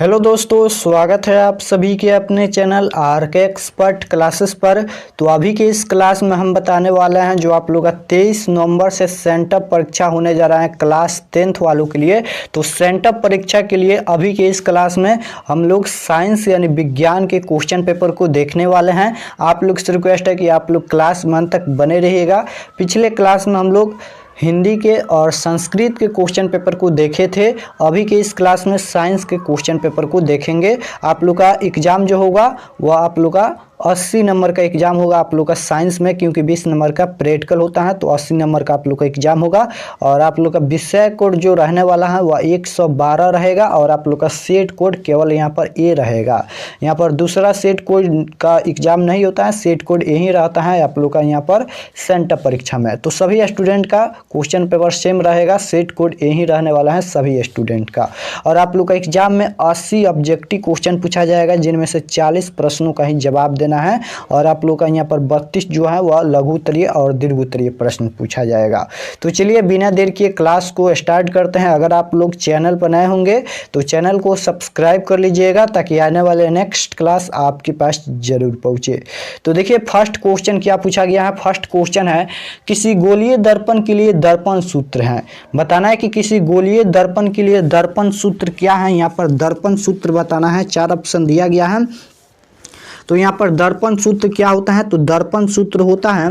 Hello दोस्तों, स्वागत है आप सभी के अपने चैनल आर के एक्सपर्ट क्लासेस पर। तो अभी के इस क्लास में हम बताने वाले हैं जो आप लोग का 23 नवंबर से सेंटअप परीक्षा होने जा रहा है क्लास 10th वालों के लिए। तो सेंटअप परीक्षा के लिए अभी के इस क्लास में हम लोग साइंस यानी विज्ञान के क्वेश्चन पेपर को देखने वाले हैं। आप लोग से रिक्वेस्ट है कि आप लोग क्लास 1 तक बने रहिएगा। पिछले क्लास में हम लोग हिंदी के और संस्कृत के क्वेश्चन पेपर को देखे थे। अभी के इस क्लास में साइंस के क्वेश्चन पेपर को देखेंगे। आप लोग का एग्ज़ाम जो होगा वह आप लोग का 80 नंबर का एग्ज़ाम होगा आप लोग का साइंस में, क्योंकि 20 नंबर का प्रैक्टिकल होता है। तो 80 नंबर का आप लोग का एग्ज़ाम होगा और आप लोग का विषय कोड जो रहने वाला है वह 112 रहेगा और आप लोग का सेट कोड केवल यहाँ पर ए रहेगा। यहाँ पर दूसरा सेट कोड का एग्ज़ाम नहीं होता है, सेट कोड यही रहता है आप लोग का यहाँ पर सेंटअप परीक्षा में। तो सभी स्टूडेंट का क्वेश्चन पेपर सेम रहेगा, सेट कोड यही रहने वाला है सभी स्टूडेंट का। और आप लोग का एग्जाम में 80 ऑब्जेक्टिव क्वेश्चन पूछा जाएगा, जिनमें से 40 प्रश्नों का ही जवाब देना है। और आप लोग का यहाँ पर 32 जो है वह लघु उत्तरीय और दीर्घ उत्तरीय प्रश्न पूछा जाएगा। तो चलिए बिना देर किए क्लास को स्टार्ट करते हैं। अगर आप लोग चैनल पर नए होंगे तो चैनल को सब्सक्राइब कर लीजिएगा ताकि आने वाले नेक्स्ट क्लास आपके पास जरूर पहुँचे। तो देखिए फर्स्ट क्वेश्चन क्या पूछा गया है। फर्स्ट क्वेश्चन है किसी गोलीय दर्पण के लिए दर्पण सूत्र है। बताना है कि किसी गोलीय दर्पण के लिए दर्पण सूत्र क्या है। यहाँ पर दर्पण सूत्र बताना है। 4 ऑप्शन दिया गया है। तो यहाँ पर दर्पण सूत्र क्या होता है, तो दर्पण सूत्र होता है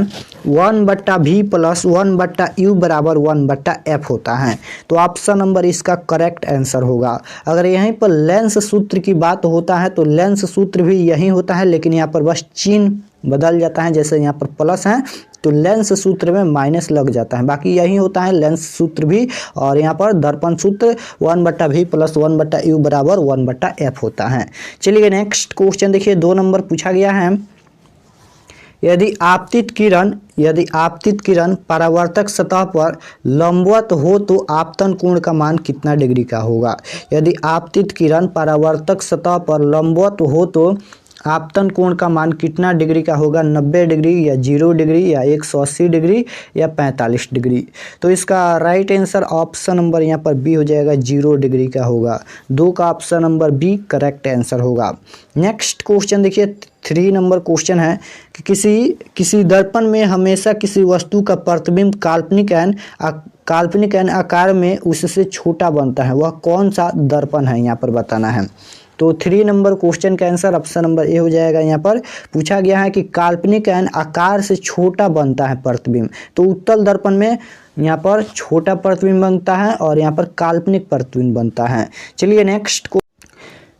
1/v + 1/u = 1/f होता है। तो ऑप्शन नंबर इसका करेक्ट आंसर होगा। अगर यहीं पर लेंस सूत्र की बात होता है तो लेंस सूत्र भी यही होता है, लेकिन यहाँ पर बस चिन्ह बदल जाता है। जैसे यहाँ पर प्लस है तो लेंस सूत्र में माइनस लग जाता है, बाकी यही होता है लेंस सूत्र भी। और यहाँ पर दर्पण सूत्र 1/v + 1/u = 1/f होता है। चलिए नेक्स्ट क्वेश्चन देखिए, 2 नंबर पूछा गया है। यदि आपतित किरण परावर्तक सतह पर लंबवत हो तो आपतन कोण का मान कितना डिग्री का होगा। यदि आपतित किरण परावर्तक सतह पर लंबवत हो तो आपतन कोण का मान कितना डिग्री का होगा। 90 डिग्री या 0 डिग्री या 180 डिग्री या 45 डिग्री। तो इसका राइट आंसर ऑप्शन नंबर यहाँ पर बी हो जाएगा, 0 डिग्री का होगा। 2 का option number B correct answer होगा। नेक्स्ट क्वेश्चन देखिए, 3 नंबर क्वेश्चन है कि किसी दर्पण में हमेशा किसी वस्तु का प्रतिबिंब काल्पनिक एन आकार में उससे छोटा बनता है। वह कौन सा दर्पण है, यहाँ पर बताना है। तो 3 नंबर क्वेश्चन का आंसर ऑप्शन नंबर ए हो जाएगा। यहाँ पर पूछा गया है कि काल्पनिक एन आकार से छोटा बनता है प्रतिबिंब। तो उत्तल दर्पण में यहाँ पर छोटा प्रतिबिंब बनता है और यहाँ पर काल्पनिक प्रतिबिंब बनता है। चलिए नेक्स्ट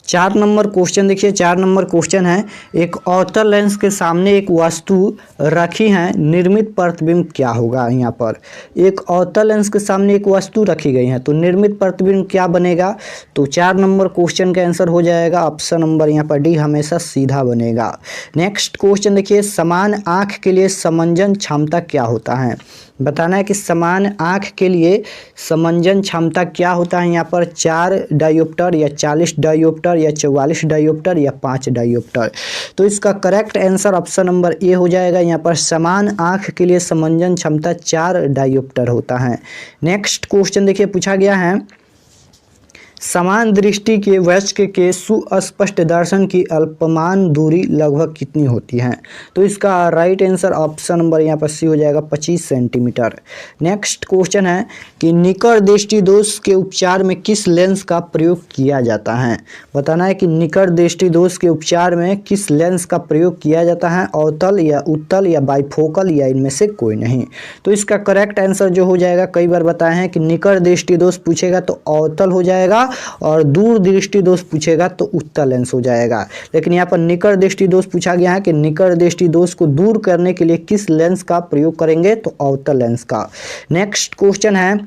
4 नंबर क्वेश्चन देखिए। 4 नंबर क्वेश्चन है एक अवतल लेंस के सामने एक वस्तु रखी है, निर्मित प्रतिबिंब क्या होगा। यहाँ पर एक अवतल लेंस के सामने एक वस्तु रखी गई है तो निर्मित प्रतिबिंब क्या बनेगा। तो 4 नंबर क्वेश्चन का आंसर हो जाएगा ऑप्शन नंबर यहाँ पर डी, हमेशा सीधा बनेगा। नेक्स्ट क्वेश्चन देखिए, समान आँख के लिए समंजन क्षमता क्या होता है। बताना है कि समान आँख के लिए समंजन क्षमता क्या होता है। यहाँ पर 4 डायोप्टर या 40 डायोप्टर या 44 डायोप्टर या 5 डायोप्टर। तो इसका correct answer option number A हो जाएगा। यहाँ पर समान आँख के लिए समंजन क्षमता 4 डायोप्टर होता है। नेक्स्ट क्वेश्चन देखिए, पूछा गया है समान दृष्टि के वयस्क के सुस्पष्ट दर्शन की अल्पमान दूरी लगभग कितनी होती है। तो इसका राइट आंसर ऑप्शन नंबर यहाँ पर सी हो जाएगा, 25 सेंटीमीटर। नेक्स्ट क्वेश्चन है कि निकट दृष्टि दोष के उपचार में किस लेंस का प्रयोग किया जाता है। बताना है कि निकट दृष्टि दोष के उपचार में किस लेंस का प्रयोग किया जाता है, अवतल या उत्तल या बाइफोकल या इनमें से कोई नहीं। तो इसका करेक्ट आंसर जो हो जाएगा, कई बार बताए हैं कि निकट दृष्टि दोष पूछेगा तो अवतल हो जाएगा और दूर दृष्टि दोष पूछेगा तो उत्तल लेंस हो जाएगा। लेकिन यहाँ पर निकट दृष्टि दोष पूछा गया है कि निकट दृष्टि दोष को दूर करने के लिए किस लेंस का प्रयोग करेंगे, तो अवतल लेंस का। नेक्स्ट क्वेश्चन है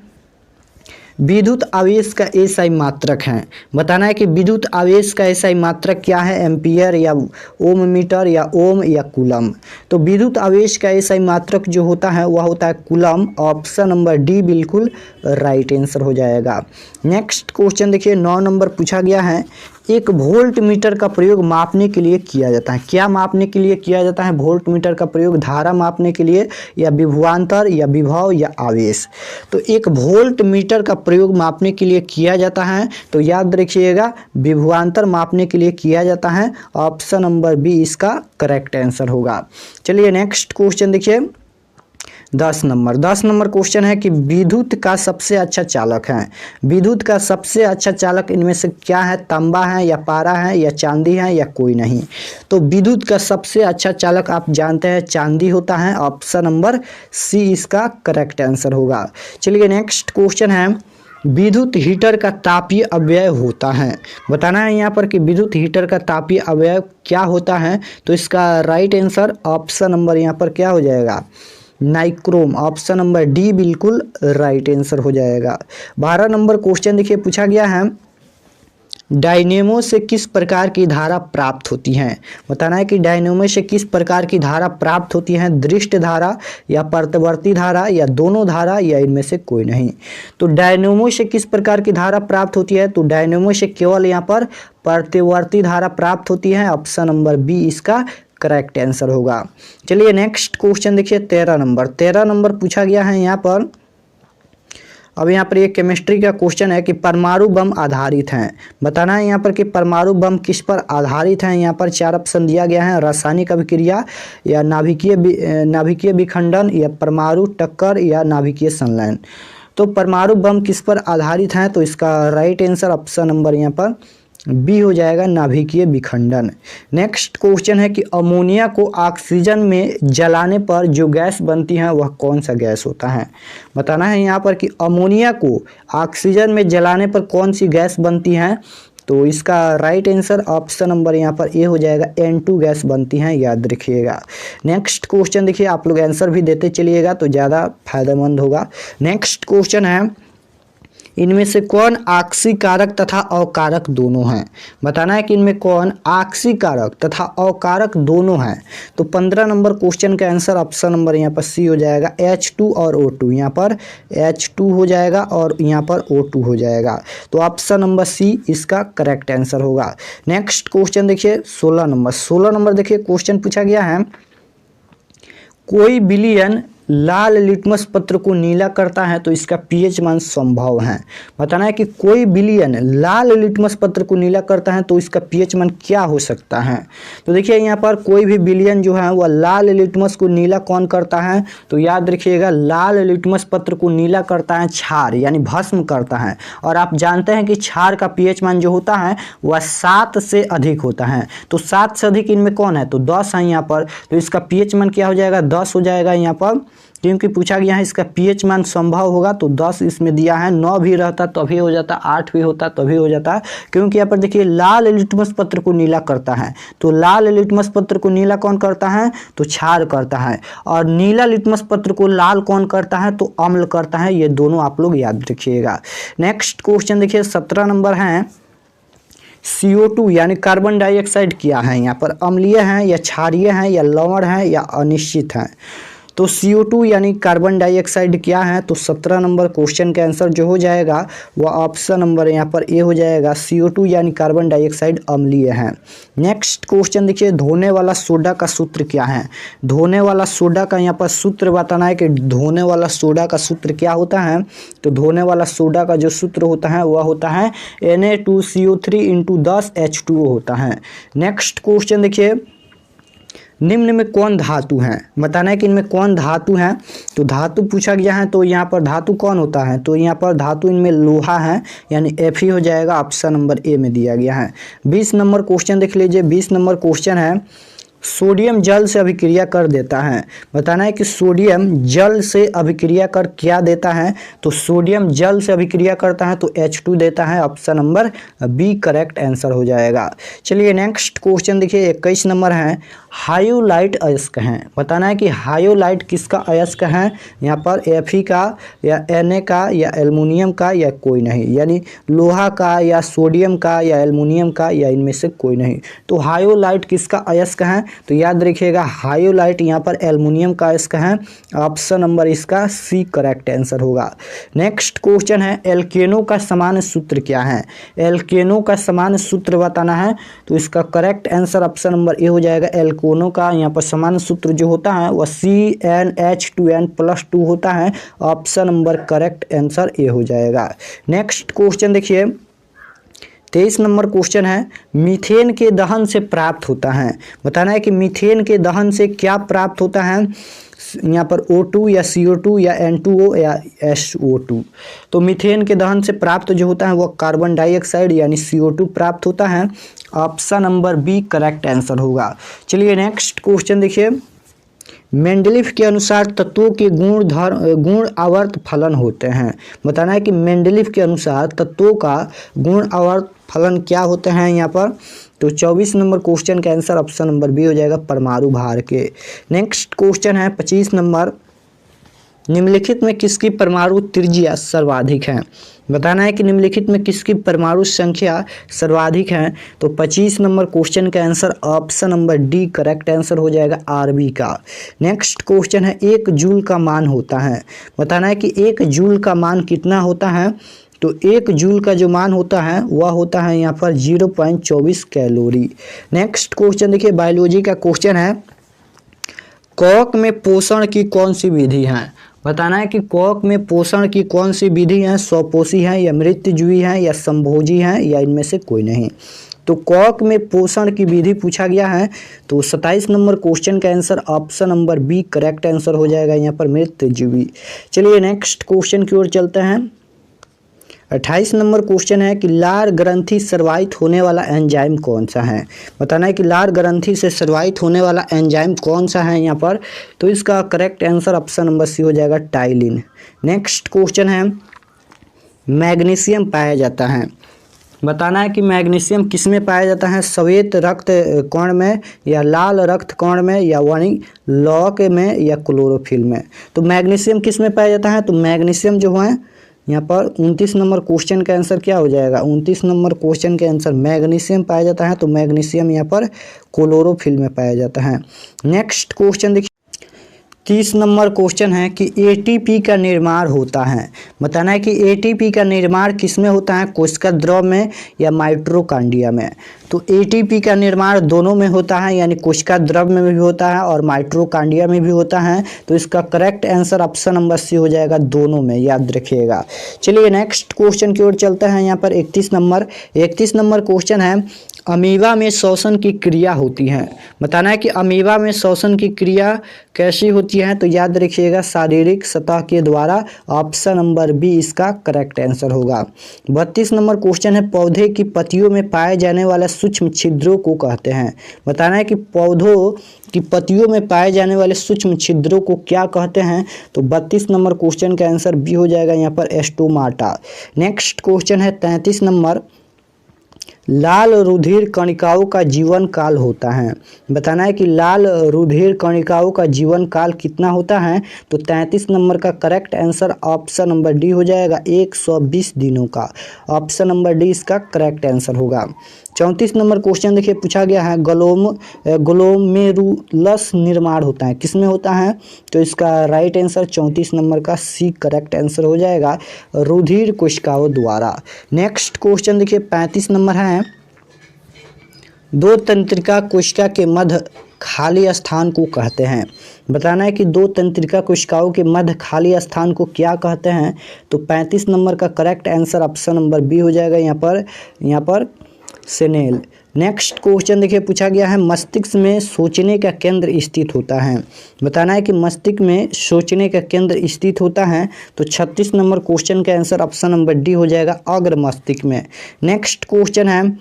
विद्युत आवेश का एसआई मात्रक है। बताना है कि विद्युत आवेश का एसआई मात्रक क्या है, एम्पियर या ओम मीटर या ओम या कूलम। तो विद्युत आवेश का एसआई मात्रक जो होता है वह होता है कूलम। ऑप्शन नंबर डी बिल्कुल राइट आंसर हो जाएगा। नेक्स्ट क्वेश्चन देखिए, 9 नंबर पूछा गया है एक वोल्ट मीटर का प्रयोग मापने के लिए किया जाता है। क्या मापने के लिए किया जाता है वोल्ट मीटर का प्रयोग? धारा मापने के लिए, या विभवांतर, या विभव, या आवेश। तो एक वोल्ट मीटर का प्रयोग मापने के लिए किया जाता है, तो याद रखिएगा विभवांतर मापने के लिए किया जाता है। ऑप्शन नंबर बी इसका करेक्ट आंसर होगा। चलिए नेक्स्ट क्वेश्चन देखिए 10 नंबर क्वेश्चन है कि विद्युत का सबसे अच्छा चालक है। विद्युत का सबसे अच्छा चालक इनमें से क्या है? तांबा है, या पारा है, या चांदी है, या कोई नहीं। तो विद्युत का सबसे अच्छा चालक आप जानते हैं चांदी होता है। ऑप्शन नंबर सी इसका करेक्ट आंसर होगा। चलिए नेक्स्ट क्वेश्चन है विद्युत हीटर का तापीय अवयव होता है। बताना है यहाँ पर कि विद्युत हीटर का तापीय अवयव क्या होता है। तो इसका राइट आंसर ऑप्शन नंबर यहाँ पर क्या हो जाएगा? नाइक्रोम। ऑप्शन नंबर डी बिल्कुल राइट आंसर हो जाएगा। 12 नंबर क्वेश्चन देखिए पूछा गया है डायनेमो से किस प्रकार की धारा प्राप्त होती है। बताना है कि डायनेमो से किस प्रकार की धारा प्राप्त होती है। दृष्ट धारा, या प्रत्यावर्ती धारा, या दोनों धारा, या इनमें से कोई नहीं। तो डायनेमो से किस प्रकार की धारा प्राप्त होती है? तो डायनेमो से केवल यहाँ पर प्रत्यावर्ती धारा प्राप्त होती है। ऑप्शन नंबर बी इसका करेक्ट आंसर होगा। चलिए नेक्स्ट क्वेश्चन देखिए 13 नंबर पूछा गया है यहाँ पर। अब यहाँ पर ये केमिस्ट्री का क्वेश्चन है कि परमाणु बम आधारित हैं। बताना है यहाँ पर कि परमाणु बम किस पर आधारित हैं। यहाँ पर 4 ऑप्शन दिया गया है, रासायनिक अभिक्रिया, या नाभिकीय विखंडन, या परमाणु टक्कर, या नाभिकीय संलयन। तो परमाणु बम किस पर आधारित हैं? तो इसका राइट आंसर ऑप्शन नंबर यहाँ पर बी हो जाएगा, नाभिकीय विखंडन। नेक्स्ट क्वेश्चन है कि अमोनिया को ऑक्सीजन में जलाने पर जो गैस बनती है वह कौन सा गैस होता है। बताना है यहाँ पर कि अमोनिया को ऑक्सीजन में जलाने पर कौन सी गैस बनती है। तो इसका राइट आंसर ऑप्शन नंबर यहाँ पर ए हो जाएगा, N2 गैस बनती हैं, याद रखिएगा। नेक्स्ट क्वेश्चन देखिए आप लोग आंसर भी देते चलिएगा तो ज़्यादा फायदेमंद होगा। नेक्स्ट क्वेश्चन है इनमें से कौन आक्सीकारक तथा अकारक दोनों हैं। बताना है कि इनमें कौन आक्सीकारक तथा अकारक दोनों हैं। तो 15 नंबर क्वेश्चन का आंसर ऑप्शन नंबर यहाँ पर सी हो जाएगा, H2 और O2। यहाँ पर H2 हो जाएगा और यहाँ पर O2 हो जाएगा। तो ऑप्शन नंबर सी इसका करेक्ट आंसर होगा। नेक्स्ट क्वेश्चन देखिए 16 नंबर देखिए क्वेश्चन पूछा गया है कोई विलयन लाल लिटमस पत्र को नीला करता है तो इसका पीएच मान संभव है। बताना है कि कोई विलयन लाल लिटमस पत्र को नीला करता है तो इसका पीएच मान क्या हो सकता है। तो देखिए यहाँ पर कोई भी विलयन जो है वह लाल लिटमस को नीला कौन करता है। तो याद रखिएगा लाल लिटमस पत्र को नीला करता है क्षार, यानी भस्म करता है। और आप जानते हैं कि क्षार का पीएच मान जो होता है वह 7 से अधिक होता है। तो 7 से अधिक इनमें कौन है? तो 10 है यहाँ पर। तो इसका पीएच मान क्या हो जाएगा? 10 हो जाएगा यहाँ पर, क्योंकि पूछा गया है इसका पीएच मान संभव होगा। तो 10 इसमें दिया है, 9 भी रहता तभी हो जाता, 8 भी होता तभी हो जाता, क्योंकि यहाँ पर देखिए लाल लिटमस पत्र को नीला करता है। तो लाल लिटमस पत्र को नीला कौन करता है? तो क्षार करता है। और नीला लिटमस पत्र को लाल कौन करता है? तो अम्ल करता है। ये दोनों आप लोग याद रखिएगा। नेक्स्ट क्वेश्चन देखिए 17 नंबर है CO2 यानी कार्बन डाइऑक्साइड क्या है। यहाँ पर अम्लीय है, या क्षारीय है, या लवण है, या अनिश्चित है। तो CO2 यानी कार्बन डाइऑक्साइड क्या है। तो 17 नंबर क्वेश्चन का आंसर जो हो जाएगा वह ऑप्शन नंबर यहाँ पर ए हो जाएगा, CO2 यानी कार्बन डाइऑक्साइड अम्लीय है। नेक्स्ट क्वेश्चन देखिए धोने वाला सोडा का सूत्र क्या है। धोने वाला सोडा का यहाँ पर सूत्र बताना है कि धोने वाला सोडा का सूत्र क्या होता है। तो धोने वाला सोडा का जो सूत्र होता है वह होता है Na2CO3 × 10 H2O होता है। नेक्स्ट क्वेश्चन देखिए निम्न में कौन धातु है। बताना है कि इनमें कौन धातु है। तो धातु पूछा गया है, तो यहाँ पर धातु कौन होता है। तो यहाँ पर धातु इनमें लोहा है, यानी Fe हो जाएगा। ऑप्शन नंबर ए में दिया गया है। 20 नंबर क्वेश्चन देख लीजिए। 20 नंबर क्वेश्चन है सोडियम जल से अभिक्रिया कर देता है। बताना है कि सोडियम जल से अभिक्रिया कर क्या देता है। तो सोडियम जल से अभिक्रिया करता है तो H2 देता है। Option number B correct answer हो जाएगा। चलिए नेक्स्ट क्वेश्चन देखिए 21 नंबर है हायोलाइट अयस्क है। बताना है कि हायोलाइट किसका अयस्क है। यहाँ पर Fe का, या Na का, या एल्युमिनियम का, या कोई नहीं, यानी लोहा का, या सोडियम का, या एल्युमिनियम का, या इनमें से कोई नहीं। तो हायोलाइट किसका अयस्क है। तो याद रखिएगा हायोलाइट यहाँ पर एल्युमिनियम का इसका है, ऑप्शन नंबर इसका सी करेक्ट आंसर होगा। नेक्स्ट क्वेश्चन है एल्केनो का सामान्य सूत्र क्या है? एल्केनो का सामान्य सूत्र बताना है, तो इसका correct answer option number A हो जाएगा। एल्केनो का यहाँ पर सामान्य सूत्र जो होता है वह CnH2n+2 होता है, option number correct answer A हो जाएगा। नेक्स्ट क्वेश्चन देखिए 23 नंबर क्वेश्चन है मीथेन के दहन से प्राप्त होता है। बताना है कि मीथेन के दहन से क्या प्राप्त होता है, यहाँ पर O2 या CO2 या N2O या SO2। तो मीथेन के दहन से प्राप्त जो होता है वह कार्बन डाइऑक्साइड यानी CO2 प्राप्त होता है, option number B correct answer होगा। चलिए नेक्स्ट क्वेश्चन देखिए मेंडलीफ के अनुसार तत्वों के गुण आवर्त फलन होते हैं। बताना है कि मेंडलीफ के अनुसार तत्वों का गुण आवर्त फलन क्या होते हैं यहाँ पर, तो 24 नंबर क्वेश्चन का आंसर ऑप्शन नंबर बी हो जाएगा परमाणु भार के। नेक्स्ट क्वेश्चन है 25 नंबर निम्नलिखित में किसकी परमाणु त्रिज्या सर्वाधिक है? बताना है कि निम्नलिखित में किसकी परमाणु संख्या सर्वाधिक है, तो 25 नंबर क्वेश्चन का answer option number D correct answer हो जाएगा आरबी का। नेक्स्ट क्वेश्चन है 1 जूल का मान होता है। बताना है कि 1 जूल का मान कितना होता है, तो 1 जूल का जो मान होता है वह होता है यहाँ पर 0.24 कैलोरी। नेक्स्ट क्वेश्चन देखिए बायोलॉजी का क्वेश्चन है कवक में पोषण की कौन सी विधि है? बताना है कि कवक में पोषण की कौन सी विधि है, स्वपोषी है या मृत्युजीवी है या संभोजी है या इनमें से कोई नहीं। तो कवक में पोषण की विधि पूछा गया है, तो 27 नंबर क्वेश्चन का answer option number B correct answer हो जाएगा यहाँ पर मृत्युजीवी। चलिए नेक्स्ट क्वेश्चन की ओर चलते हैं। 28 नंबर क्वेश्चन है कि लार ग्रंथि सर्वाइत होने वाला एंजाइम कौन सा है? बताना है कि लार ग्रंथि से सर्वाइत होने वाला एंजाइम कौन सा है यहाँ पर, तो इसका correct answer option number C हो जाएगा टाइलिन। नेक्स्ट क्वेश्चन है मैग्नीशियम पाया जाता है। बताना है कि मैग्नीशियम किस में पाया जाता है, श्वेत रक्त कण में या लाल रक्त कण में या वही लौह में या क्लोरोफिल में। तो मैग्नीशियम किस में पाया जाता है, तो मैग्नीशियम जो है यहाँ पर 29 नंबर क्वेश्चन का आंसर क्या हो जाएगा, 29 नंबर क्वेश्चन के आंसर मैग्नीशियम पाया जाता है, तो मैग्नीशियम यहाँ पर क्लोरोफिल में पाया जाता है। नेक्स्ट क्वेश्चन देखिए 30 नंबर क्वेश्चन है कि एटीपी का निर्माण होता है। बताना है कि एटीपी का निर्माण किस में होता है, कोशिका द्रव में या माइटोकॉन्ड्रिया में। तो एटीपी का निर्माण दोनों में होता है, यानी कोशिका द्रव में भी होता है और माइटोकॉन्ड्रिया में भी होता है, तो इसका correct answer option number C हो जाएगा दोनों में, याद रखिएगा। चलिए नेक्स्ट क्वेश्चन की ओर चलते हैं। यहाँ पर 31 नंबर क्वेश्चन है अमीबा में श्वसन की क्रिया होती है। बताना है कि अमीबा में श्वसन की क्रिया कैसी होती है, तो याद रखिएगा शारीरिक सतह के द्वारा, ऑप्शन नंबर बी इसका करेक्ट आंसर होगा। 32 नंबर क्वेश्चन है पौधे की पत्तियों में पाए जाने वाले सूक्ष्म छिद्रों को कहते हैं। बताना है कि पौधों की पत्तियों में पाए जाने वाले सूक्ष्म छिद्रों को क्या कहते हैं, तो 32 नंबर क्वेश्चन का आंसर बी हो जाएगा यहाँ पर एस्टोमाटा। नेक्स्ट क्वेश्चन है 33 नंबर लाल रुधिर कणिकाओं का जीवन काल होता है। बताना है कि लाल रुधिर कणिकाओं का जीवन काल कितना होता है, तो 33 नंबर का correct answer option number D हो जाएगा 120 दिनों का, ऑप्शन नंबर डी इसका करेक्ट आंसर होगा। 34 नंबर क्वेश्चन देखिए पूछा गया है ग्लोमेरुलस निर्माण होता है, किसमें होता है, तो इसका राइट आंसर 34 नंबर का सी करेक्ट आंसर हो जाएगा रुधिर कोशिकाओं द्वारा। नेक्स्ट क्वेश्चन देखिए 35 नंबर है दो तंत्रिका कोशिका के मध्य खाली स्थान को कहते हैं। बताना है कि दो तंत्रिका कोशिकाओं के मध्य खाली स्थान को क्या कहते हैं, तो 35 नंबर का correct answer option number B हो जाएगा यहाँ पर सेनेल। नेक्स्ट क्वेश्चन देखिए पूछा गया है मस्तिष्क में सोचने का केंद्र स्थित होता है। बताना है कि मस्तिष्क में सोचने का केंद्र स्थित होता है, तो 36 नंबर क्वेश्चन का आंसर ऑप्शन नंबर डी हो जाएगा अग्र मस्तिष्क में। नेक्स्ट क्वेश्चन है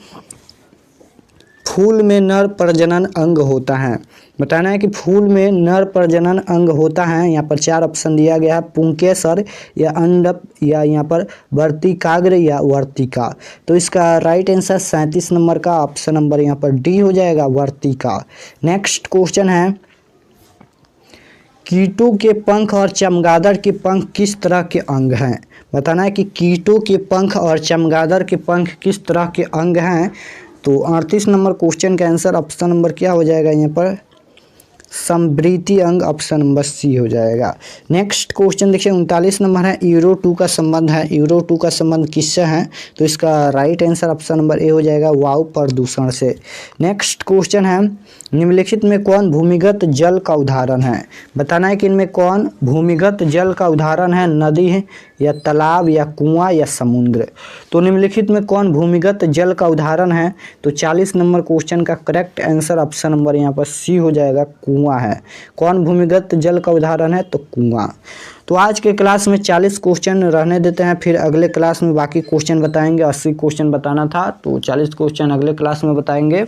फूल में नर प्रजनन अंग होता है। बताना है कि फूल में नर प्रजनन अंग होता है, यहाँ पर 4 ऑप्शन दिया गया है पुंकेसर या अंडप या यहाँ पर वर्तिकाग्र या वर्तिका। तो इसका राइट आंसर 37 नंबर का ऑप्शन नंबर यहाँ पर डी हो जाएगा वर्तिका। नेक्स्ट क्वेश्चन है कीटों के पंख और चमगादड़ के पंख किस तरह के अंग हैं। बताना है कि कीटों के पंख और चमगादड़ के पंख किस तरह के अंग हैं, तो 38 नंबर क्वेश्चन का आंसर ऑप्शन नंबर क्या हो जाएगा यहाँ पर, समवृद्धि अंग, ऑप्शन नंबर सी हो जाएगा। नेक्स्ट क्वेश्चन देखिए 39 नंबर है, यूरो 2 का संबंध है। यूरो 2 का संबंध किससे है, तो इसका right answer option number A हो जाएगा, वायु प्रदूषण से। नेक्स्ट क्वेश्चन है, निम्नलिखित में कौन भूमिगत जल का उदाहरण है। बताना है कि इनमें कौन भूमिगत जल का उदाहरण है, नदी है या तालाब या कुआं या समुद्र। तो निम्नलिखित में कौन भूमिगत जल का उदाहरण है, तो 40 नंबर क्वेश्चन का करेक्ट आंसर ऑप्शन नंबर यहाँ पर सी हो जाएगा, कुआं है। कौन भूमिगत जल का उदाहरण है, तो कुआं। तो आज के क्लास में 40 क्वेश्चन रहने देते हैं, फिर अगले क्लास में बाकी क्वेश्चन बताएंगे। 80 क्वेश्चन बताना था, तो 40 क्वेश्चन अगले क्लास में बताएंगे।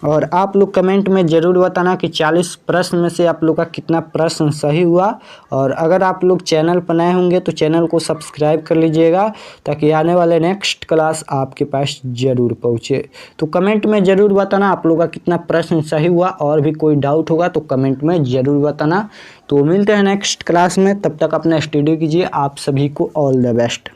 और आप लोग कमेंट में ज़रूर बताना कि 40 प्रश्न में से आप लोग का कितना प्रश्न सही हुआ। और अगर आप लोग चैनल पर नए होंगे तो चैनल को सब्सक्राइब कर लीजिएगा, ताकि आने वाले नेक्स्ट क्लास आपके पास ज़रूर पहुँचे। तो कमेंट में ज़रूर बताना आप लोग का कितना प्रश्न सही हुआ, और भी कोई डाउट होगा तो कमेंट में ज़रूर बताना। तो मिलते हैं नेक्स्ट क्लास में, तब तक अपना स्टडी कीजिए। आप सभी को ऑल द बेस्ट।